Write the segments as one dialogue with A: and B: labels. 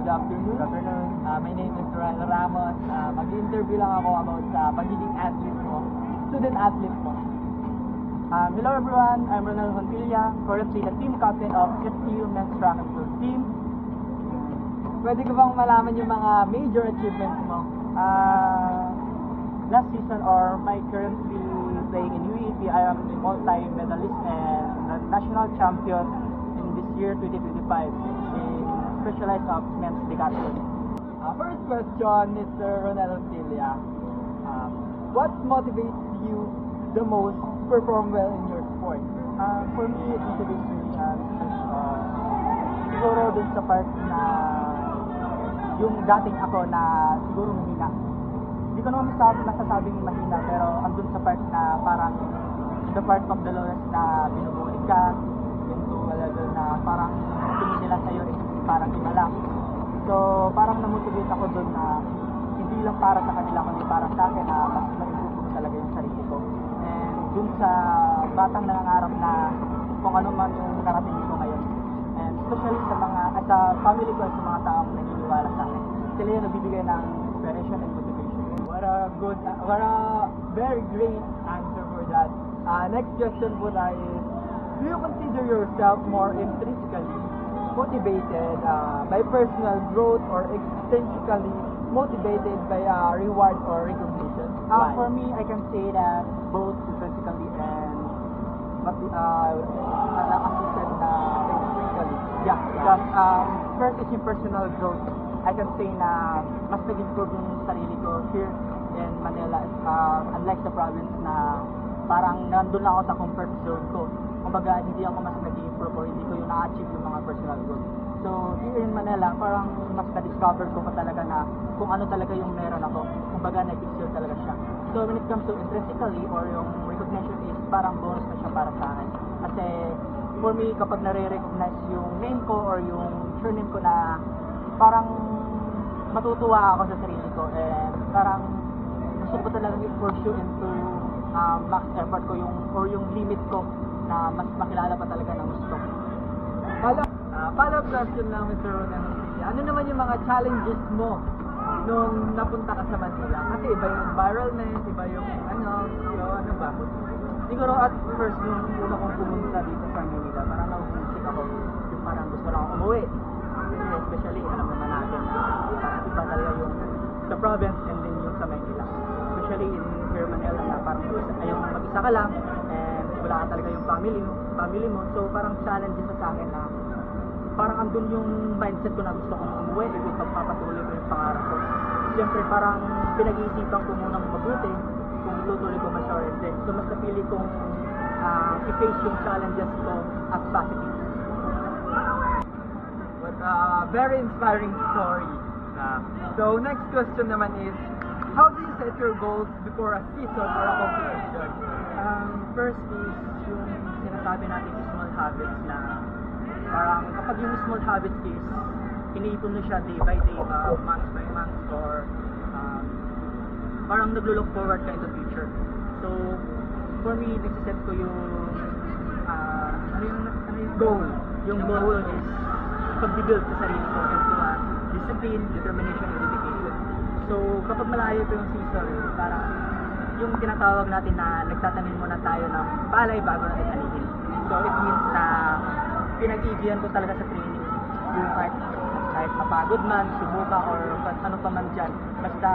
A: Good afternoon.
B: Good afternoon.
A: My name is Ronel Ramos. Mag-interview lang ako about sa pagiging athlete mo, student athlete mo.
B: Hello everyone, I'm Ronel Hontilla, currently the team captain of FTU Men's Track and Field Team.
A: Pwede ko bang malaman yung mga major achievements mo?
B: Last season or my currently playing in UAP, I am a multi-medalist and a national champion in this year 2025 in specialized of men's decathlon.
A: First question, Mr. Ronel Hontilla. What motivates you the most to perform well in your sport?
B: For me, it motivates me siguro dun sa part na yung dating ako na siguro mahina. Hindi ko naman masasabing mahina, pero andun sa part na parang the part of the lowest na binubulit ka into a level na parang tingin nila sa'yo is parang iba lang. So parang namotivate ako dun na hindi lang para sa kanila kundi para sa akin na mas ma-improve ko talaga yung sarili ko. And dun sa batang nangangarap na kung ano man yung narating ko ngayon. And especially sa mga sa family ko at sa mga taong naniniwala sa akin. Sila yung nagbibigay ng inspiration and motivation.
A: What a very great answer for that. Next question po tayo is, do you consider yourself more intrinsically motivated by personal growth or extrinsically motivated by reward or recognition? Why?
B: For me, I can say that both intrinsically and as you said, intrinsically. Yeah, because first is yung personal growth. I can say na mas nag-improve yung sarili ko here in Manila, unlike sa province na parang nandun lang ako sa comfort zone ko. Kumbaga, hindi ako mas nag-improve or hindi ko yung na-achieve yung mga personal growth. So, here in Manila, parang mas na-discover ko pa talaga na kung ano talaga yung meron ako. Kumbaga, na-excel talaga siya. So, when it comes to intrinsically or yung recognition is parang bonus na siya para sa akin. Kasi, for me, kapag nare-recognize yung name ko or yung surname ko na parang matutuwa ako sa sarili ko and parang gusto ko talaga i-pursue into max effort ko yung limit ko na mas makilala pa talaga ng gusto ko.
A: Follow-up question lang, Mr. Ronel. Ano naman yung mga challenges mo nung napunta ka sa Manila? Kasi iba yung environment, iba yung ano ba?
B: Siguro at first nung una kong pumunta dito sa Manila, parang na-homesick ako. Yung parang gusto lang akong umuwi. Kasi especially alam naman natin na parang iba talaga yung sa province and then yung sa Manila. Especially in here Manila na parang yung mag-isa ka lang and wala ka talaga yung family mo. So parang challenge sa akin na parang andun yung mindset ko na gusto kong umuwi yung pagpapatuloy ko yung pangarap ko. Siyempre parang pinag-iisipan ko munang mabuti kung itutuloy ko man siya or hindi. So mas napili kong i-face yung challenges ko as positive.
A: What a very inspiring story. So next question naman is, how do you set your goals before a season or a competition?
B: First is yung sinasabi natin is small habits na parang kapag yung small habits is iniipon mo siya day by day, month by month or parang naglo-look forward ka in the future. So for me, nagsiset ko yung
A: Goal.
B: Yung goal is pag-build sa sarili ko into discipline, determination, and dedication. So kapag malayo pa yung season, parang yung tinatawag natin na nagtatanim muna tayo ng palay bago natin anihin. So it means na pinag-iigihan ko talaga sa training yung kahit mapagod man, sumuka or ano pa man dyan, basta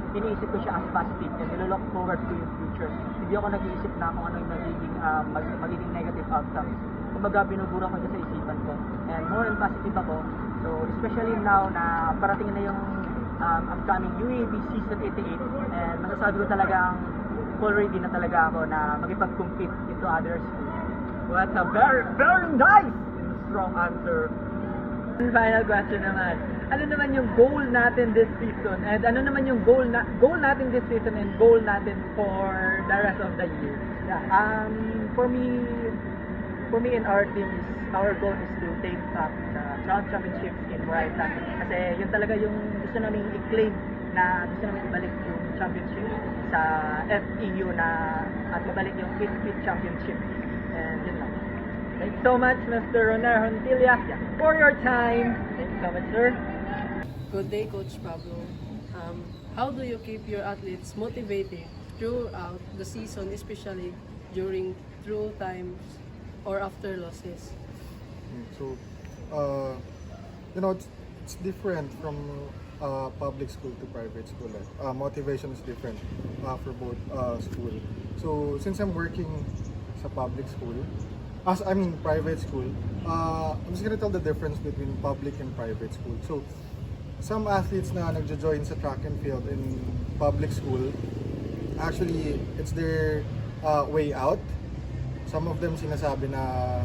B: iniisip ko siya as positive and nilolook forward to yung future. Hindi ako nag-iisip na kung ano yung magiging negative outcomes. Kumbaga binubura ko siya sa isipan ko and more and positive ako. So especially now na parating na yung upcoming UAB Season 88 and masasabi ko talagang full ready na talaga ako na magipag-compete into others.
A: Well, that's a very, very nice and strong answer. And final question naman. Ano naman yung goal natin this season? And ano naman yung goal natin this season and goal natin for the rest of the year?
B: Yeah. For me and our team, our goal is to take up the Crown Championships in Muay Thai. Kasi yun talaga yung gusto namin i-claim na gusto namin ibalik yung championship sa FEU na at mabalik yung 8th Championship. And yun lang.
A: Thanks so much, Mr. Roner Hontilla, for your time. Thank you so much, sir.
C: Good day, Coach Pablo. How do you keep your athletes motivated throughout the season, especially during through times or after losses?
D: So, it's different from public school to private school. Motivation is different for both school. So, since I'm working sa public school, private school, I'm just gonna tell the difference between public and private school. So, some athletes na nagjo-join sa track and field in public school, actually, it's their way out. Some of them sinasabi na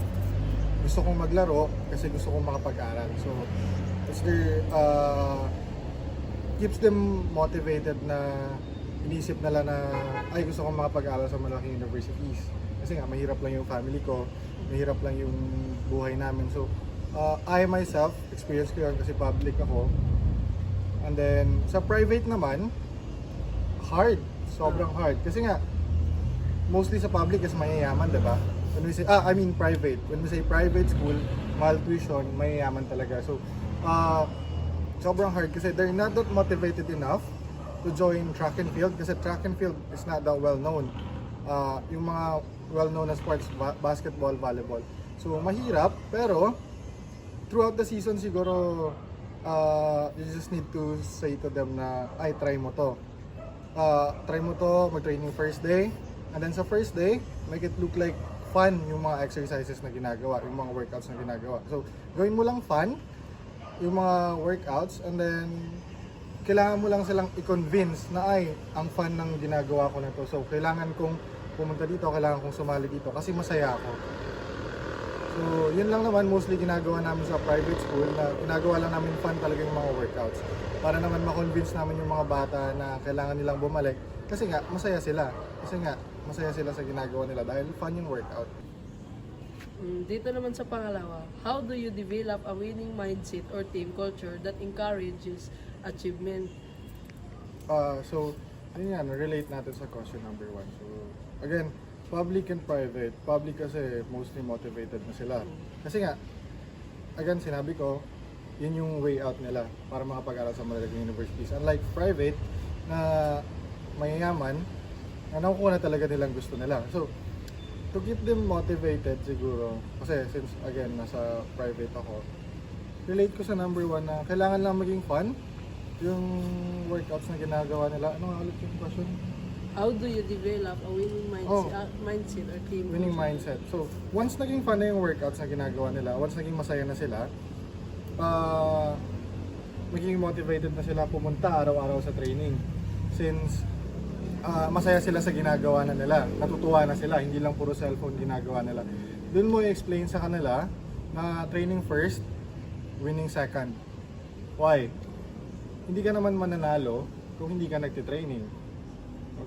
D: gusto kong maglaro kasi gusto kong makapag-aral. So, it's their, keeps them motivated na inisip nila na, ay gusto kong makapag-aral sa malaking universities. Kasi nga, mahirap lang yung family ko, mahirap lang yung buhay namin. So, I myself, experience ko yun kasi public ako. And then, sa private naman, hard. Sobrang hard. Kasi nga, mostly sa public is mayayaman, diba? When we say, private. When we say private school, mahal tuition, mayayaman talaga. So, sobrang hard kasi they're not that motivated enough to join track and field kasi track and field is not that well known. Yung mga well known na sports, basketball, volleyball. So, mahirap, pero throughout the season siguro, you just need to say to them na, ay, try mo to. Mag-training first day. And then sa first day, make it look like fun yung mga exercises na ginagawa, yung mga workouts na ginagawa. So, gawin mo lang fun, yung mga workouts, and then, kailangan mo lang silang i-convince na, ay, ang fun ng ginagawa ko na to. So, kailangan kong pumunta dito, kailangan kong sumali dito, kasi masaya ako. So, yun lang naman mostly ginagawa namin sa private school na ginagawa lang namin fun talaga yung mga workouts. Para naman ma-convince namin yung mga bata na kailangan nilang bumalik kasi nga masaya sila. Kasi nga masaya sila sa ginagawa nila dahil fun yung workout.
C: Dito naman sa pangalawa, how do you develop a winning mindset or team culture that encourages achievement?
D: So, yun yan, relate natin sa question number 1. So, again, public and private. Public kasi mostly motivated na sila. Kasi nga, again, sinabi ko, yun yung way out nila para makapag-aral sa malalaking universities. Unlike private, na mayayaman, na nakukuha na talaga nilang gusto nila. So, to keep them motivated siguro, kasi since again, nasa private ako, relate ko sa number 1 na kailangan lang maging fun yung workouts na ginagawa nila. Ano nga ulit yung question?
C: How do you develop a winning mindset or team
D: Winning
C: culture?
D: mindset. So, once naging fun na yung workouts na ginagawa nila, once naging masaya na sila, magiging motivated na sila pumunta araw-araw sa training. Since masaya sila sa ginagawa na nila, natutuwa na sila, hindi lang puro cellphone ginagawa nila. Doon mo i-explain sa kanila na training first, winning second. Why? Hindi ka naman mananalo kung hindi ka nagtitraining.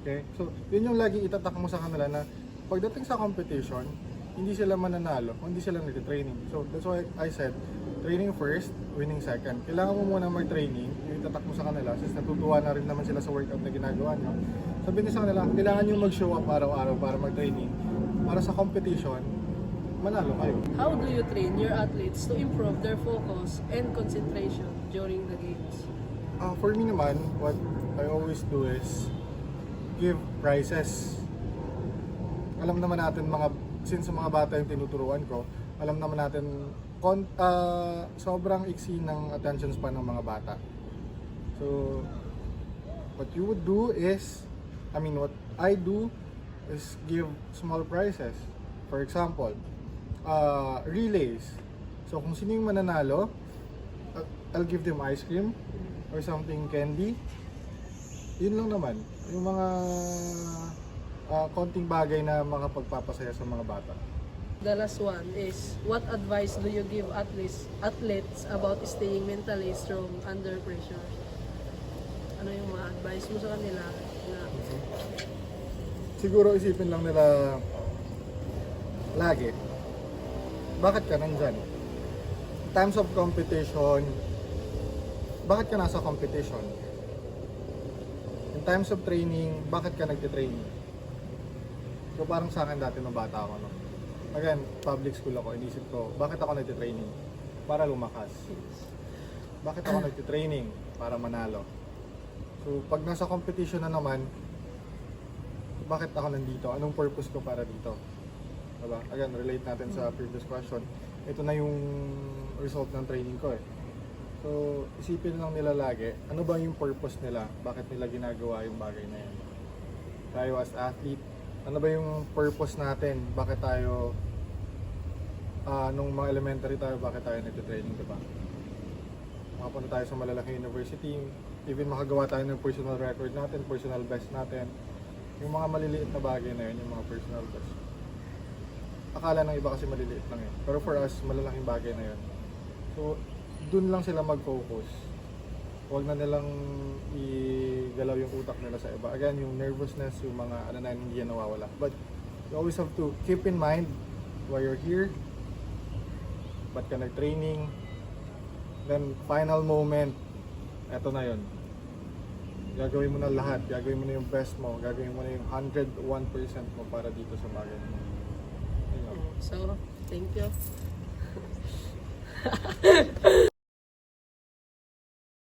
D: Okay? So, yun yung laging itatak mo sa kanila na pagdating sa competition, hindi sila mananalo kung hindi sila nagtitraining. So, that's why I said, training first, winning second. Kailangan mo muna mag-training, yung itatak mo sa kanila, since natutuwa na rin naman sila sa workout na ginagawa nyo. Sabihin nyo sa kanila, kailangan nyo mag-show up araw-araw para mag-training. Para sa competition, manalo kayo.
C: How do you train your athletes to improve their focus and concentration during the games?
D: For me naman, what I always do is give prizes. Alam naman natin since mga bata yung tinuturuan ko, alam naman natin sobrang iksi ng attention span ng mga bata. So, what you would do is, what I do is give small prizes. For example, relays. So, kung sino yung mananalo, I'll give them ice cream or something candy. Yun lang naman. Yung mga konting bagay na makapagpapasaya sa mga bata.
C: The last one is, what advice do you give athletes about staying mentally strong under pressure? Ano yung mga advice mo sa kanila na
D: Siguro isipin lang nila lagi, bakit ka nandyan? In times of competition, bakit ka nasa competition? In times of training, bakit ka nagtitraining? So parang sa akin dati nung bata ako, no? again, public school ako, inisip ko, bakit ako nagtitraining? Para lumakas. Bakit ako nagtitraining? Para manalo. So, pag nasa competition na naman, bakit ako nandito? Anong purpose ko para dito? Diba? Again, relate natin sa previous question. Ito na yung result ng training ko eh. So, isipin lang nila lagi, ano ba yung purpose nila? Bakit nila ginagawa yung bagay na yan? Tayo as athlete, ano ba yung purpose natin? Bakit tayo, nung mga elementary tayo, bakit tayo nagtitraining, diba? Makapunta tayo sa malalaking university, even makagawa tayo ng personal record natin, personal best natin. Yung mga maliliit na bagay na yun, yung mga personal best. Akala ng iba kasi maliliit lang eh. Pero for us, malalaking bagay na yun. So, dun lang sila mag-focus. Huwag na nilang igalaw yung utak nila sa iba. Again, yung nervousness, yung mga ano na hindi yan nawawala. But you always have to keep in mind why you're here, ba't ka nag-training, then final moment, eto na yun. Gagawin mo na lahat, gagawin mo na yung best mo, gagawin mo na yung 101% mo para dito sa bagay mo. Ayun lang.
C: So, thank you.